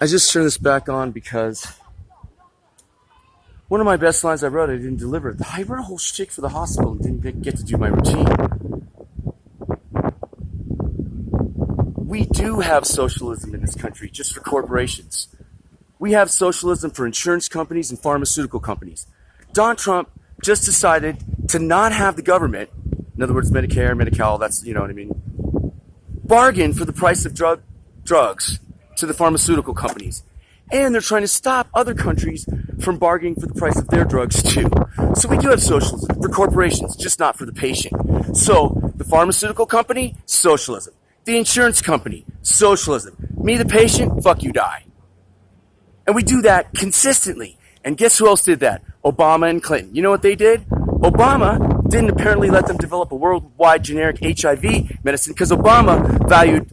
I just turned this back on because one of my best lines I wrote, I didn't deliver. I wrote a whole shtick for the hospital and didn't get to do my routine. We do have socialism in this country, just for corporations. We have socialism for insurance companies and pharmaceutical companies. Donald Trump just decided to not have the government, in other words, Medicare, Medi-Cal, that's, you know what I mean, bargain for the price of drugs to the pharmaceutical companies. And they're trying to stop other countries from bargaining for the price of their drugs too. So we do have socialism for corporations, just not for the patient. So the pharmaceutical company, socialism. The insurance company, socialism. Me, the patient, fuck you, die. And we do that consistently. And guess who else did that? Obama and Clinton. You know what they did? Obama didn't apparently let them develop a worldwide generic HIV medicine because Obama valued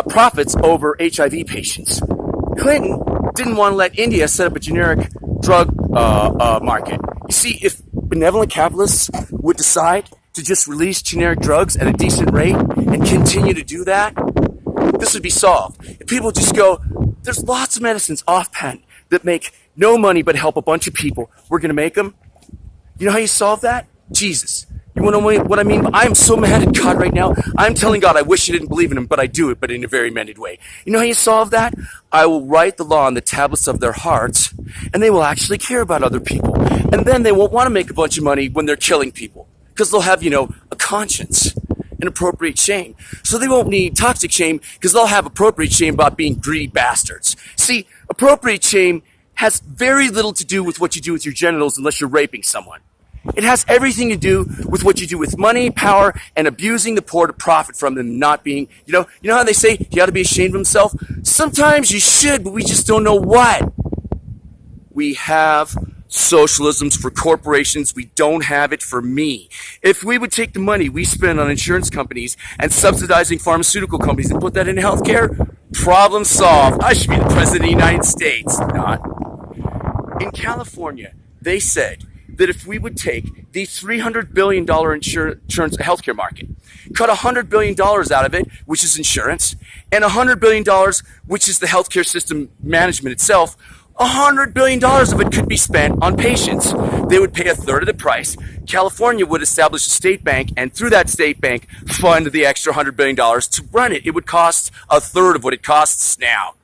profits over HIV patients. Clinton didn't want to let India set up a generic drug market. You see, if benevolent capitalists would decide to just release generic drugs at a decent rate and continue to do that, this would be solved. If people just go, there's lots of medicines off patent that make no money but help a bunch of people, we're going to make them. You know how you solve that? Jesus. You want to know what I mean? I'm so mad at God right now. I'm telling God I wish I didn't believe in him, but I do it, but in a very amended way. You know how you solve that? I will write the law on the tablets of their hearts, and they will actually care about other people. And then they won't want to make a bunch of money when they're killing people, because they'll have, a conscience and appropriate shame. So they won't need toxic shame, because they'll have appropriate shame about being greedy bastards. See, appropriate shame has very little to do with what you do with your genitals unless you're raping someone. It has everything to do with what you do with money, power, and abusing the poor to profit from them, not being, you know how they say he ought to be ashamed of himself? Sometimes you should, but we just don't know what. We have socialisms for corporations. We don't have it for me. If we would take the money we spend on insurance companies and subsidizing pharmaceutical companies and put that into healthcare, problem solved. I should be the president of the United States. Not. In California, they said that if we would take the $300 billion insurance healthcare market, cut $100 billion out of it, which is insurance, and $100 billion, which is the healthcare system management itself, $100 billion of it could be spent on patients. They would pay a third of the price. California would establish a state bank, and through that state bank, fund the extra $100 billion to run it. It would cost a third of what it costs now.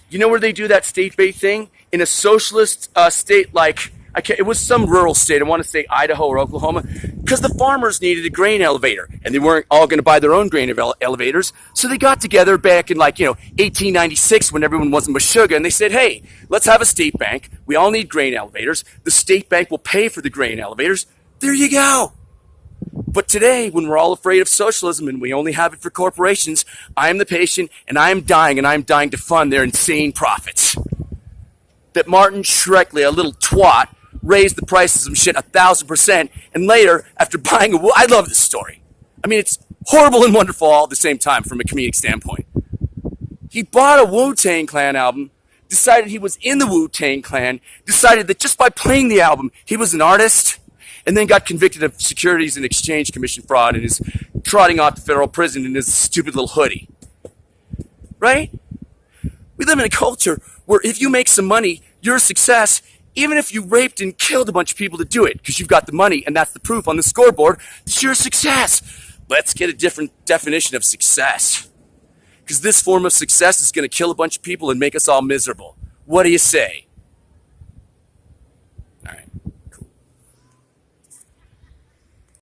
You know where they do that state-based thing? In a socialist state like, it was some rural state, I want to say Idaho or Oklahoma, because the farmers needed a grain elevator, and they weren't all going to buy their own grain elevators, so they got together back in 1896 when everyone wasn't Meshuggah, and they said, hey, let's have a state bank. We all need grain elevators. The state bank will pay for the grain elevators. There you go. But today, when we're all afraid of socialism and we only have it for corporations, I am the patient, and I am dying to fund their insane profits. That Martin Shkreli, a little twat, raised the price of some shit 1,000%, and later, after buying I love this story. I mean, it's horrible and wonderful all at the same time from a comedic standpoint. He bought a Wu-Tang Clan album, decided he was in the Wu-Tang Clan, decided that just by playing the album, he was an artist, and then got convicted of Securities and Exchange Commission fraud and is trotting off to federal prison in his stupid little hoodie. Right? We live in a culture where if you make some money, you're a success, even if you raped and killed a bunch of people to do it, because you've got the money, and that's the proof on the scoreboard that you're a success. Let's get a different definition of success. Because this form of success is going to kill a bunch of people and make us all miserable. What do you say?